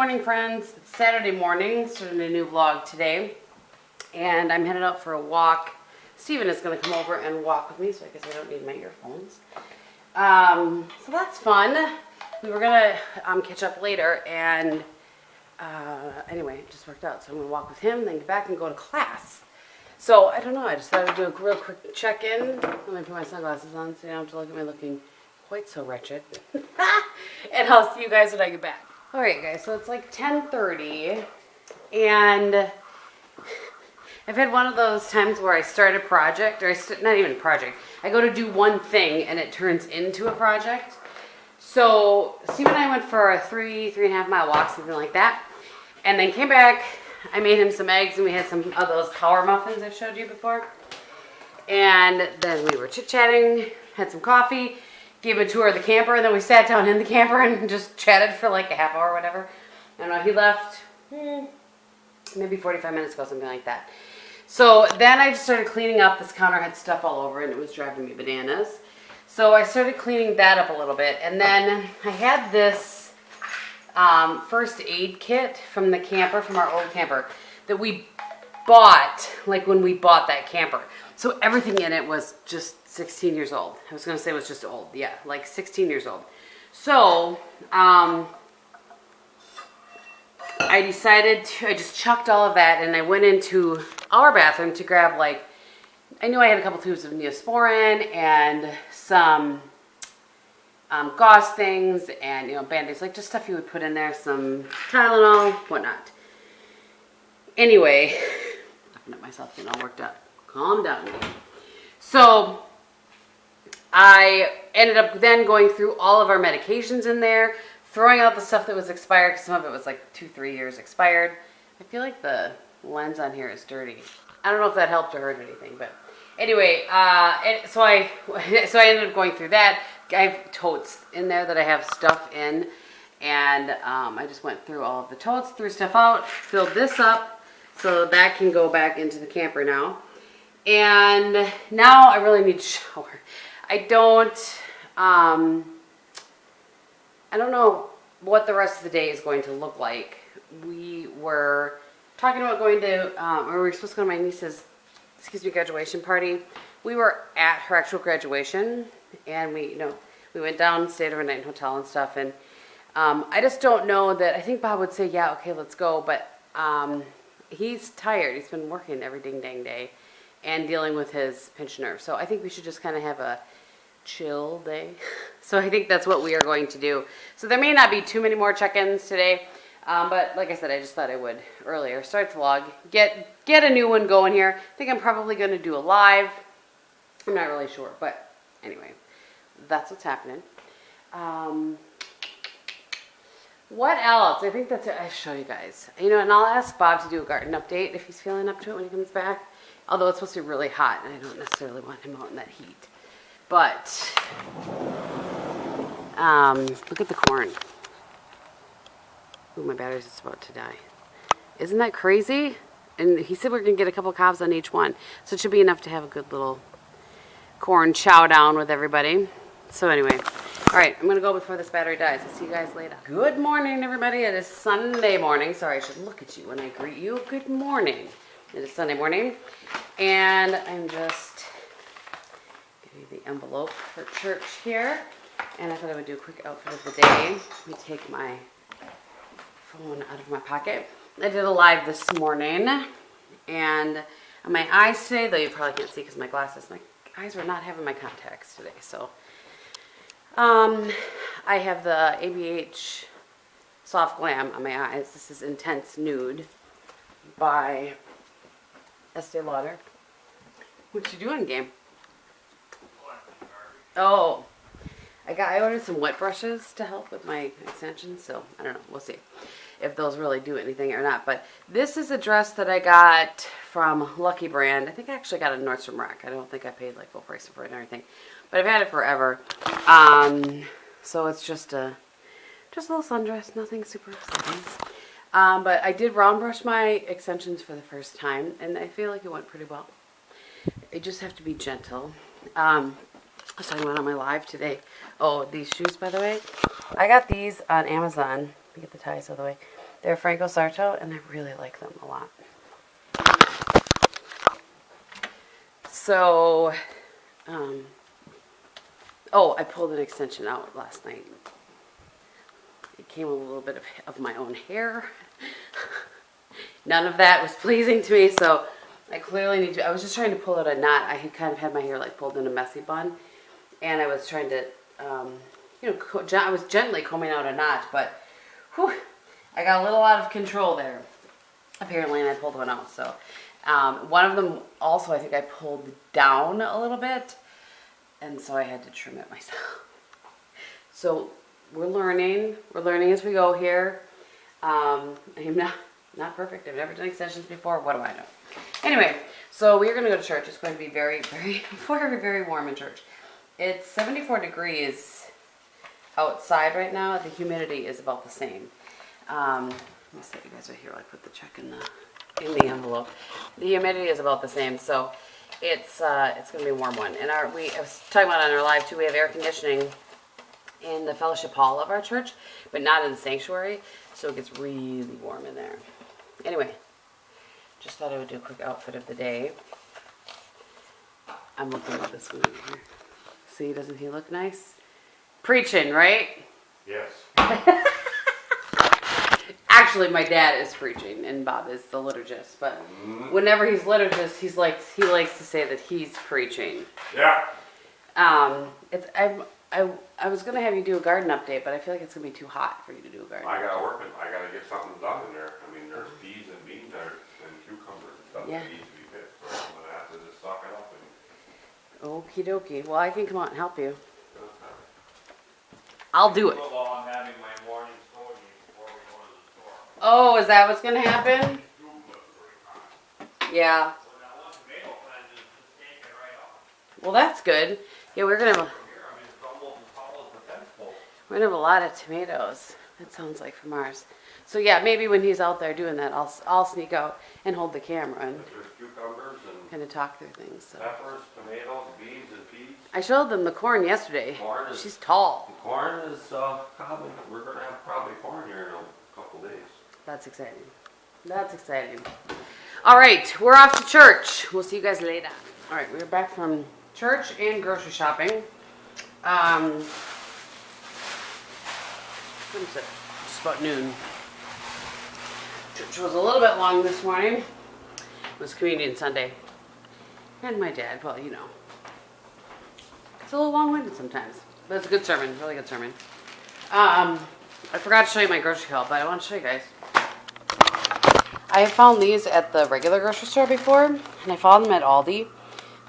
morning, friends. It's Saturday morning, starting a new vlog today, and I'm headed out for a walk. Steven is going to come over and walk with me, so I guess I don't need my earphones. So that's fun. We were going to catch up later, and anyway, it just worked out. So I'm going to walk with him, then get back and go to class. So I don't know, I just thought I'd do a real quick check-in. Let me put my sunglasses on so you don't have to look at me looking quite so wretched. And I'll see you guys when I get back. Alright guys, so it's like 10:30, and I've had one of those times where I start a project, or not even a project, I go to do one thing and it turns into a project. So Steve and I went for a 3.5 mile walk, something like that, and then came back. I made him some eggs and we had some of those power muffins I've showed you before. And then we were chit-chatting, had some coffee, gave a tour of the camper, and then we sat down in the camper and just chatted for like a half hour or whatever. I don't know, he left maybe 45 minutes ago, something like that. So then I just started cleaning up. This counter had stuff all over and it was driving me bananas. So I started cleaning that up a little bit, and then I had this first aid kit from the camper, from our old camper, that we bought like when we bought that camper. So everything in it was just 16 years old. I was going to say it was just old. Yeah, like 16 years old. So I decided I just chucked all of that, and I went into our bathroom to grab, like, I knew I had a couple tubes of Neosporin and some gauze things and, you know, Band-Aids, like just stuff you would put in there, some Tylenol, whatnot. Anyway, laughing at myself getting all worked up. Calm down. So I ended up then going through all of our medications in there, throwing out the stuff that was expired, because some of it was like 2-3 years expired. I feel like the lens on here is dirty. I don't know if that helped or hurt anything, but anyway, so I ended up going through that. I have totes in there that I have stuff in, and I just went through all of the totes, threw stuff out, filled this up so that can go back into the camper now. And now I really need to shower. I don't know what the rest of the day is going to look like. We were talking about going to, or we were supposed to go to my niece's, graduation party. We were at her actual graduation, and we went down, stayed overnight in a hotel and stuff, and I just don't know that, I think Bob would say, yeah, okay, let's go, but he's tired. He's been working every dang day and dealing with his pinched nerve. So I think we should just kind of have a chill day. So I think that's what we are going to do. So there may not be too many more check-ins today, but like I said, I just thought I would earlier start the vlog, get a new one going here. I think I'm probably going to do a live. I'm not really sure, but anyway, that's what's happening. What else? I think that's it. I'll show you guys. You know, and I'll ask Bob to do a garden update if he's feeling up to it when he comes back. Although it's supposed to be really hot, and I don't necessarily want him out in that heat. But look at the corn. Ooh, my battery's just about to die. Isn't that crazy? And he said we're going to get a couple cobs on each one. So it should be enough to have a good little corn chow down with everybody. So anyway, all right, I'm going to go before this battery dies. I'll see you guys later. Good morning, everybody. It is Sunday morning. Sorry, I should look at you when I greet you. Good morning. It is Sunday morning, and I'm just getting the envelope for church here. And I thought I would do a quick outfit of the day. Let me take my phone out of my pocket. I did a live this morning, and on my eyes today, though you probably can't see because my glasses, my eyes were not having my contacts today. So I have the ABH Soft Glam on my eyes. This is Intense Nude by Estee Lauder. What you doing, Game? Oh, I ordered some wet brushes to help with my extensions, so I don't know. We'll see if those really do anything or not. But this is a dress that I got from Lucky Brand. I think I actually got it in Nordstrom Rack. I don't think I paid like full price for it and everything, but I've had it forever. So it's just a little sundress, nothing super exciting. But I did round brush my extensions for the first time, and I feel like it went pretty well. I just have to be gentle. I was talking about on my live today. Oh, these shoes, by the way. I got these on Amazon. Let me get the ties out of the way. They're Franco Sarto, and I really like them a lot. So, oh, I pulled an extension out last night. It came a little bit of my own hair. None of that was pleasing to me, so I clearly need to, I was just trying to pull out a knot. I had kind of had my hair like pulled in a messy bun, and I was trying to, I was gently combing out a knot, but whew, I got a little out of control there, apparently, and I pulled one out. So one of them also, I think I pulled down a little bit, and so I had to trim it myself. So we're learning as we go here. I'm not perfect. I've never done extensions before. What do I know? Anyway, so we're going to go to church. It's going to be very, very, very, very warm in church. It's 74 degrees outside right now. The humidity is about the same. Let me set you guys right here while I put the check in the envelope. The humidity is about the same, so it's going to be a warm one. And I was talking about on our live too. We have air conditioning in the fellowship hall of our church, but not in the sanctuary, so it gets really warm in there. Anyway, just thought I would do a quick outfit of the day. I'm looking at this one here. See, doesn't he look nice? Preaching, right? Yes. Actually, my dad is preaching, and Bob is the liturgist. But whenever he's liturgist, he likes to say that he's preaching. Yeah. I was gonna have you do a garden update, but I feel like it's gonna be too hot for you to do a garden. I gotta get something done in there. I mean, there's peas and beans and cucumbers and stuff that needs to be picked. So I'm gonna have to just suck it up and. Okie dokie. Well, I can come out and help you. I'll do it. While I'm having my morning smoothie before we go to the store. Oh, is that what's gonna happen? Yeah. So that one tomato plant is just taken right off. Well, that's good. Yeah, we're gonna have Here, I mean, it's almost as tall as the fence pole. a lot of tomatoes. That sounds like from ours. So yeah, maybe when he's out there doing that, I'll sneak out and hold the camera and There's cucumbers and kind of talk through things. So. peppers, tomatoes, beans, and peas. I showed them the corn yesterday. Corn is- She's tall. The corn is common. We're gonna have probably corn here in a couple days. That's exciting. That's exciting. All right, we're off to church. We'll see you guys later. All right, we're back from church and grocery shopping. What is it? Just about noon. Church was a little bit long this morning. It was Communion Sunday. And my dad, well, you know. It's a little long-winded sometimes. But it's a good sermon, really good sermon. I forgot to show you my grocery haul, but I want to show you guys. I have found these at the regular grocery store before, and I found them at Aldi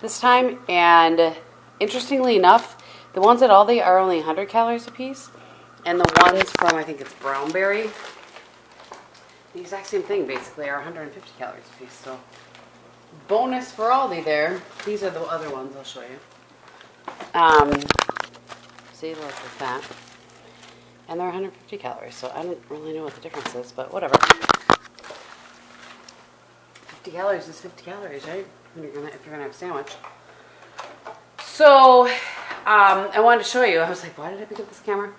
this time. And interestingly enough, the ones at Aldi are only 100 calories a piece, and the ones from, I think it's Brownberry, the exact same thing basically, are 150 calories a piece. So bonus for Aldi there. These are the other ones I'll show you. See, look at that. And they're 150 calories, so I don't really know what the difference is, but whatever. 50 calories is 50 calories, right? If you're gonna have a sandwich. So, I wanted to show you. I was like, why did I pick up this camera?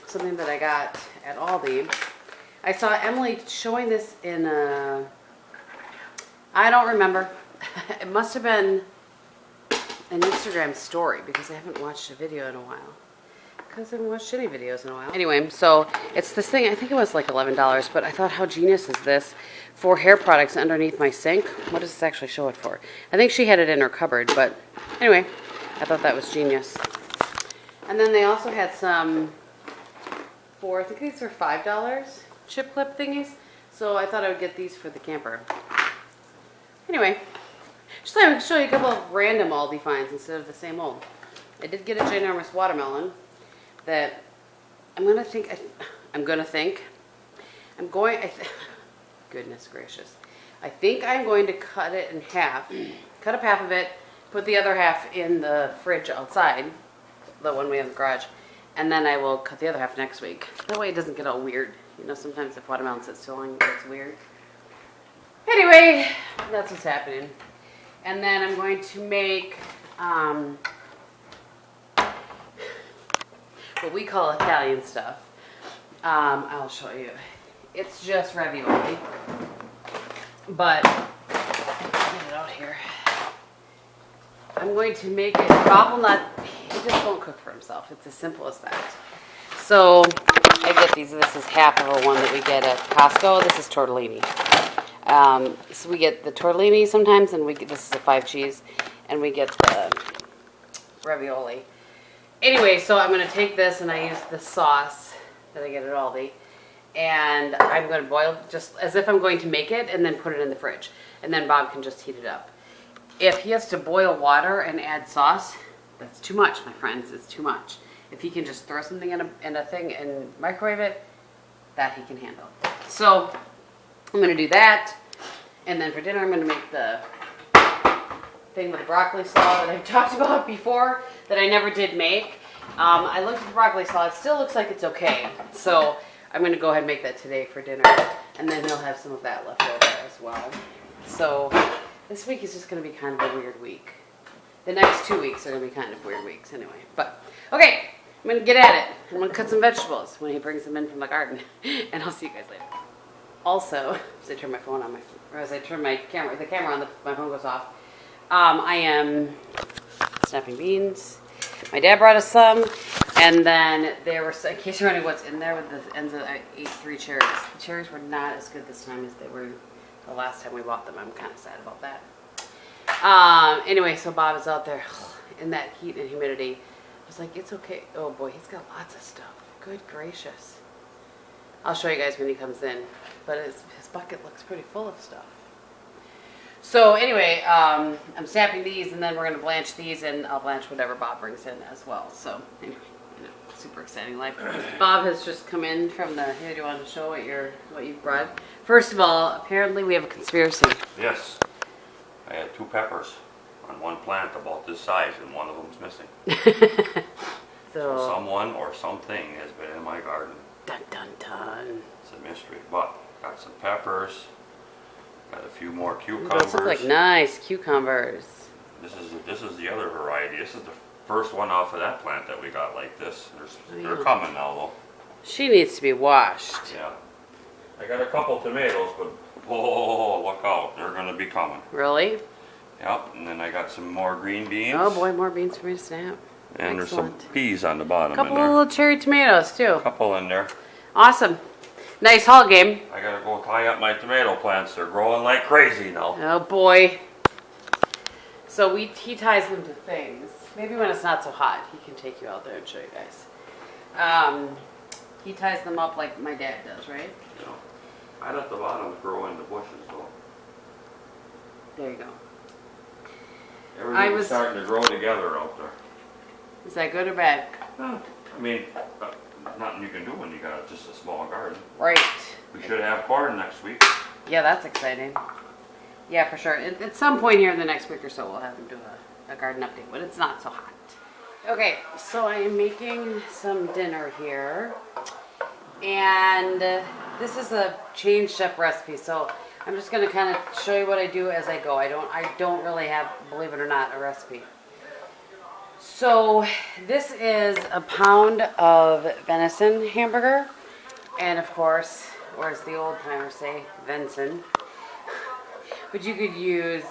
Something that I got at Aldi. I saw Emily showing this in I don't remember. It must have been an Instagram story because I haven't watched a video in a while. Because I haven't watched any videos in a while. Anyway, so it's this thing. I think it was like $11, but I thought, how genius is this for hair products underneath my sink? What does this actually show it for? I think she had it in her cupboard, but anyway, I thought that was genius. And then they also had some I think these are $5 chip clip thingies. So I thought I would get these for the camper. Anyway, just thought I would show you a couple of random Aldi finds instead of the same old. I did get a ginormous watermelon that goodness gracious. I think I'm going to cut it in half, cut up half of it, put the other half in the fridge outside, the one we have in the garage, and then I will cut the other half next week. That way it doesn't get all weird. You know, sometimes if watermelon sits too long, it gets weird. Anyway, that's what's happening. And then I'm going to make what we call Italian stuff. I'll show you. It's just ravioli. But, get it out here. I'm going to make it, Bob will not, he just won't cook for himself. It's as simple as that. So, I get these. This is half of a one that we get at Costco. This is tortellini. So we get the tortellini sometimes, and this is a 5 cheese, and we get the ravioli. Anyway, so I'm going to take this, and I use the sauce that I get at Aldi, and I'm going to boil just as if I'm going to make it, and then put it in the fridge, and then Bob can just heat it up. If he has to boil water and add sauce, that's too much, my friends. It's too much. If he can just throw something in a thing and microwave it, that he can handle. So I'm going to do that, and then for dinner I'm going to make the thing with the broccoli slaw that I've talked about before that I never did make. I looked at the broccoli slaw. It still looks like it's okay. So I'm going to go ahead and make that today for dinner, and then he'll have some of that left over as well. So this week is just going to be kind of a weird week. The next 2 weeks are going to be kind of weird weeks anyway. But, okay, I'm going to get at it. I'm going to cut some vegetables when he brings them in from the garden. And I'll see you guys later. Also, as I turn my phone on, as I turn the camera on, my phone goes off. I am snapping beans. My dad brought us some. And then there were, in case you're wondering what's in there with the ends of, I ate 3 cherries. The cherries were not as good this time as they were the last time we bought them. I'm kind of sad about that. Anyway, so Bob is out there in that heat and humidity. I was like, it's okay. Oh boy, he's got lots of stuff. Good gracious. I'll show you guys when he comes in. But his bucket looks pretty full of stuff. So anyway, I'm snapping these, and then we're going to blanch these, and I'll blanch whatever Bob brings in as well. So anyway, super exciting life. Bob has just come in from the, here, do you want to show what you've brought? First of all, apparently we have a conspiracy. Yes. I had 2 peppers on one plant about this size, and one of them's missing. So someone or something has been in my garden. Dun dun dun. It's a mystery, but got some peppers, got a few more cucumbers. Those look like nice cucumbers. This is the other variety. This is the first one off of that plant that we got like this. They're coming now though. She needs to be washed. Yeah. I got a couple tomatoes, but whoa, look out. They're going to be coming. Really? Yep, and then I got some more green beans. Oh boy, more beans for me to snap. And Excellent. There's some peas on the bottom Couple in there. of little cherry tomatoes too. A couple in there. Awesome. Nice haul game. I gotta go tie up my tomato plants. They're growing like crazy now. Oh boy. So he ties them to things. Maybe when it's not so hot, he can take you out there and show you guys. He ties them up like my dad does, right? You know, I let the bottoms grow in the bushes though. There you go. Everything's starting to grow together out there. Is that good or bad? I mean, nothing you can do when you got just a small garden. Right. We should have corn next week. Yeah, that's exciting. Yeah, for sure. At some point here in the next week or so, we'll have him do a garden update, but it's not so hot. Okay, so I am making some dinner here, and this is a changed up recipe, so I'm just going to kind of show you what I do as I go. I don't really have, believe it or not, a recipe. So this is a pound of venison hamburger, and of course, or as the old timers say, venison. But you could use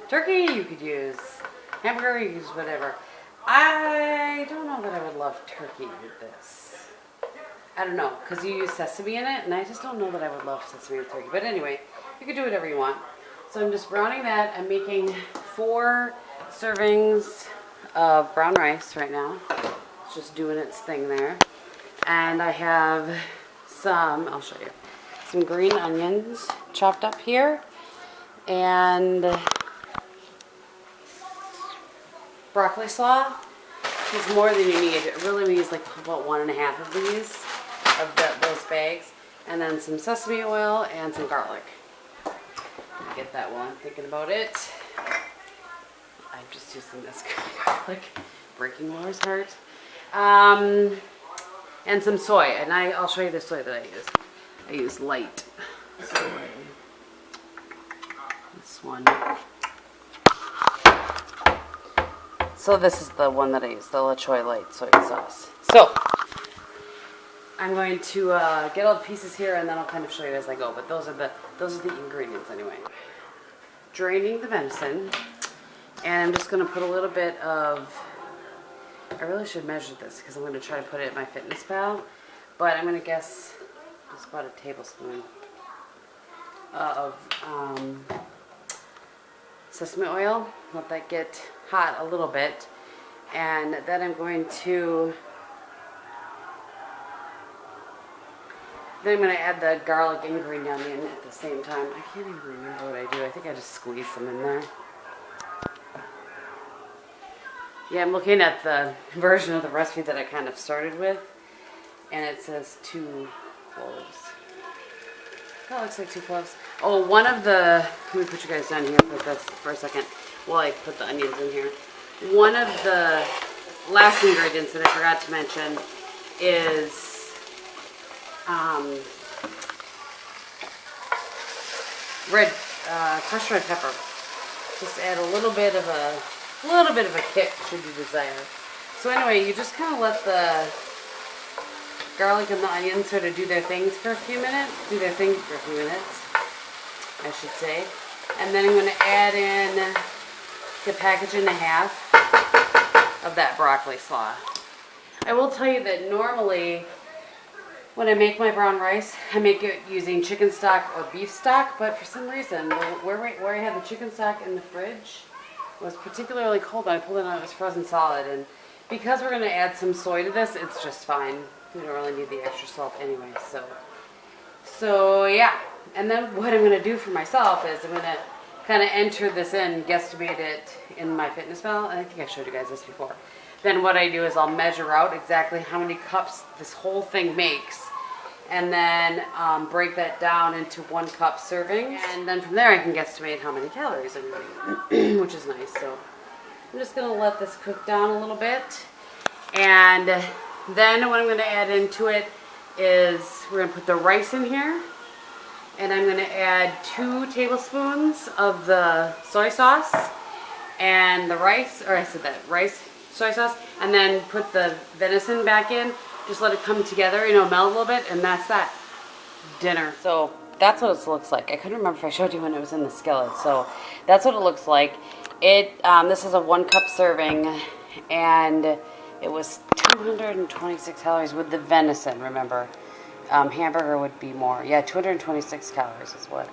turkey, you could use hamburger, you could use whatever. I don't know that I would love turkey with this. I don't know, because you use sesame in it, and I just don't know that I would love sesame with turkey. But anyway, you could do whatever you want. So I'm just browning that. I'm making 4 servings of brown rice right now. It's just doing its thing there. And I have some, I'll show you, some green onions chopped up here. And broccoli slaw. It's more than you need. It really needs like about 1.5 of these, those bags. And then some sesame oil and some garlic. Get that while I'm thinking about it. I'm just using this garlic, breaking Laura's heart. And some soy, and I'll show you the soy that I use. I use light soy. This one. So this is the one that I use, the La Choy light soy sauce. So I'm going to get all the pieces here, and then I'll kind of show you as I go. But those are the ingredients anyway. Draining the venison, and I'm just going to put a little bit of. I really should measure this because I'm going to try to put it in my Fitness Pal, but I'm going to guess just about a tablespoon of sesame oil. Let that get hot a little bit, and then I'm going to add the garlic and green onion at the same time. I can't even remember what I do. I think I just squeeze them in there. Yeah, I'm looking at the version of the recipe that I kind of started with, and it says 2 cloves. That looks like 2 cloves. Oh, one of the, let me put you guys down here for a second while I put the onions in here. One of the last ingredients that I forgot to mention is crushed red pepper. Just add a little bit of a kick should you desire. So anyway, you just kind of let the garlic and the onions sort of do their things for a few minutes. I should say. And then I'm going to add in the package and a half of that broccoli slaw. I will tell you that normally when I make my brown rice, I make it using chicken stock or beef stock, but for some reason, where I had the chicken stock in the fridge was particularly cold. When I pulled it out, it was frozen solid, and because we're going to add some soy to this, it's just fine. We don't really need the extra salt anyway, so yeah. And then what I'm going to do for myself is I'm going to kind of enter this in, guesstimate it in my Fitness Pal, and I think I showed you guys this before. Then what I do is I'll measure out exactly how many cups this whole thing makes, and then break that down into 1 cup serving, and then from there I can guesstimate how many calories I'm eating, which is nice. So I'm just going to let this cook down a little bit, and then what I'm going to add into it is we're going to put the rice in here, and I'm going to add 2 tablespoons of the soy sauce and the rice, or I said that, rice, soy sauce, and then put the venison back in. Just let it come together, melt a little bit, and that's that. Dinner. So that's what it looks like. I couldn't remember if I showed you when it was in the skillet. So that's what it looks like. This is a 1 cup serving, and it was 226 calories with the venison, remember. Hamburger would be more. Yeah, 226 calories is what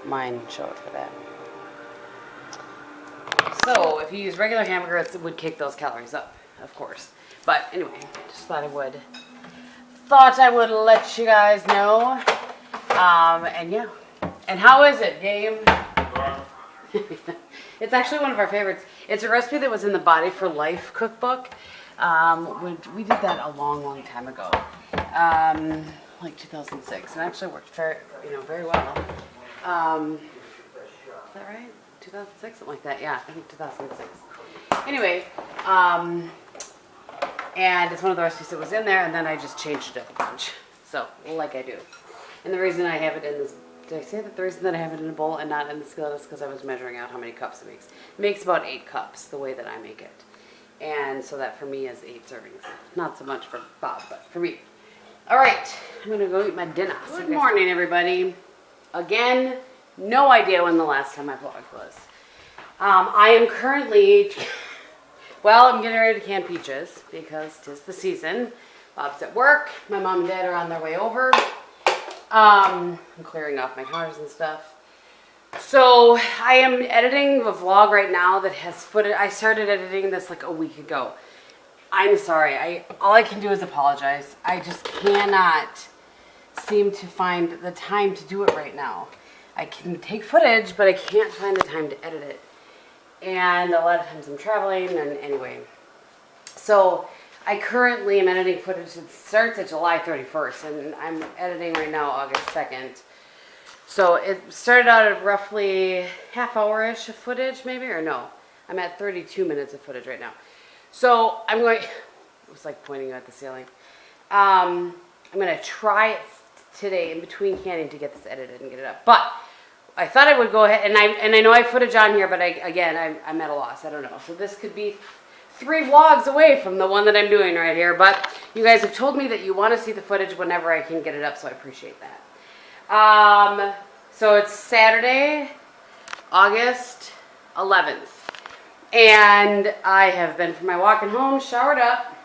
mine showed for that. So if you use regular hamburger, it would kick those calories up, of course. But anyway, just thought I would let you guys know. And yeah. And how is it, Gehm? It's actually one of our favorites. It's a recipe that was in the Body for Life cookbook. We did that a long time ago, like 2006, and it actually worked very well. Is that right? 2006, something like that. Yeah, I think 2006. Anyway, and it's one of the recipes that was in there, and then I just changed it up a bunch. So, like I do. And the reason I have it in this, did I say that the reason that I have it in a bowl and not in the skillet is because I was measuring out how many cups it makes. It makes about 8 cups the way that I make it. And so that for me is 8 servings. Not so much for Bob, but for me. All right, I'm gonna go eat my dinner. Good morning, everybody. Again, no idea when the last time I vlogged was. I am currently, I'm getting ready to can peaches because 'tis the season. Bob's at work. My mom and dad are on their way over. I'm clearing off my counters and stuff. So I am editing a vlog right now that has footage. I started editing this like a week ago. I'm sorry. All I can do is apologize. I just cannot seem to find the time to do it right now. I can take footage, but I can't find the time to edit it. And a lot of times I'm traveling, and anyway. So I currently am editing footage that starts at July 31st, and I'm editing right now August 2nd. So it started out at roughly half-hour-ish of footage, maybe, or no. I'm at 32 minutes of footage right now. So I'm going, it was like pointing at the ceiling. I'm going to try it today in between canning to get this edited and get it up. But I thought I would go ahead, and I know I have footage on here, but I'm at a loss. I don't know. So this could be 3 vlogs away from the one that I'm doing right here, but you guys have told me that you want to see the footage whenever I can get it up, so I appreciate that. So it's Saturday, August 11th, and I have been for my walking home, showered up,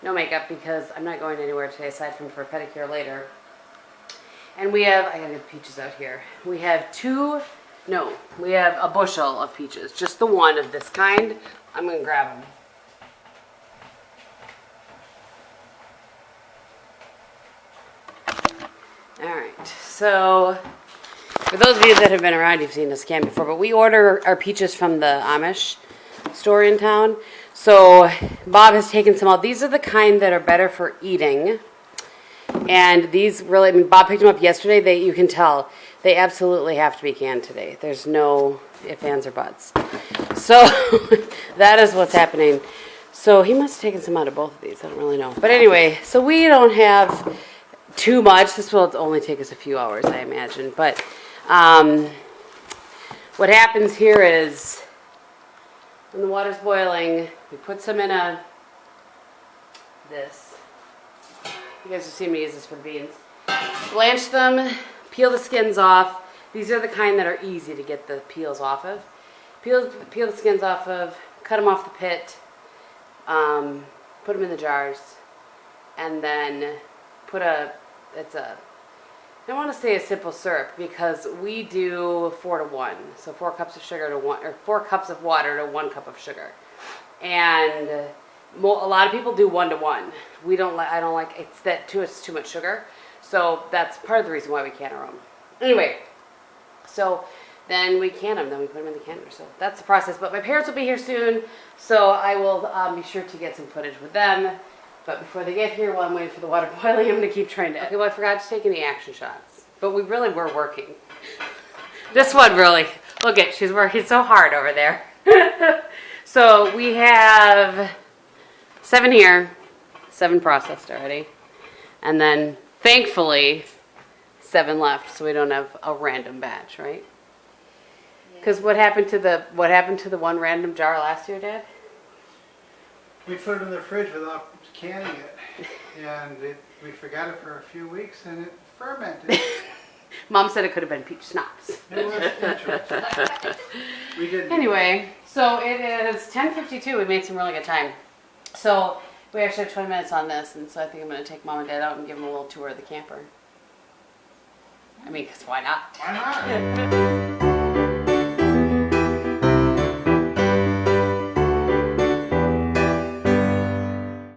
no makeup because I'm not going anywhere today aside from for a pedicure later. And we have, I gotta get the peaches out here. We have we have a bushel of peaches, just the one of this kind. I'm gonna grab them. Alright, so for those of you that have been around, you've seen this can before, but we order our peaches from the Amish store in town. So Bob has taken some out. These are the kind that are better for eating. And these really, I mean, Bob picked them up yesterday. You can tell they absolutely have to be canned today. There's no ifs, ands, or buts. So that is what's happening. So he must have taken some out of both of these. I don't really know. But anyway, so we don't have too much. This will only take us a few hours, I imagine. But what happens here is when the water's boiling, we put some in this. You guys have seen me use this for the beans. Blanch them, peel the skins off. These are the kind that are easy to get the peels off of. Peel the skins off of, cut them off the pit, put them in the jars, and then put I don't want to say a simple syrup because we do 4 to 1. So 4 cups of sugar to 1, or 4 cups of water to 1 cup of sugar. And a lot of people do 1 to 1. I don't like it's too much sugar. So that's part of the reason why we can our own. Anyway, so then we can them, then we put them in the canner. So that's the process. But my parents will be here soon, so I will be sure to get some footage with them. But before they get here, while I'm waiting for the water boiling, I'm going to keep trying to... Okay, well, I forgot to take any action shots. But we really were working. This one really... Look at, she's working so hard over there. So we have 7 here. 7 processed already. And then, thankfully, 7 left, so we don't have a random batch, right? Because what happened to the one random jar last year, Dad? We put it in the fridge without canning it, and we forgot it for a few weeks, and it fermented. Mom said it could have been peach schnapps. It was interesting. We didn't. Anyway, so it is 10:52. We made some really good time. So we actually have 20 minutes on this, and so I think I'm going to take Mom and Dad out and give them a little tour of the camper. I mean, because why not? Why not?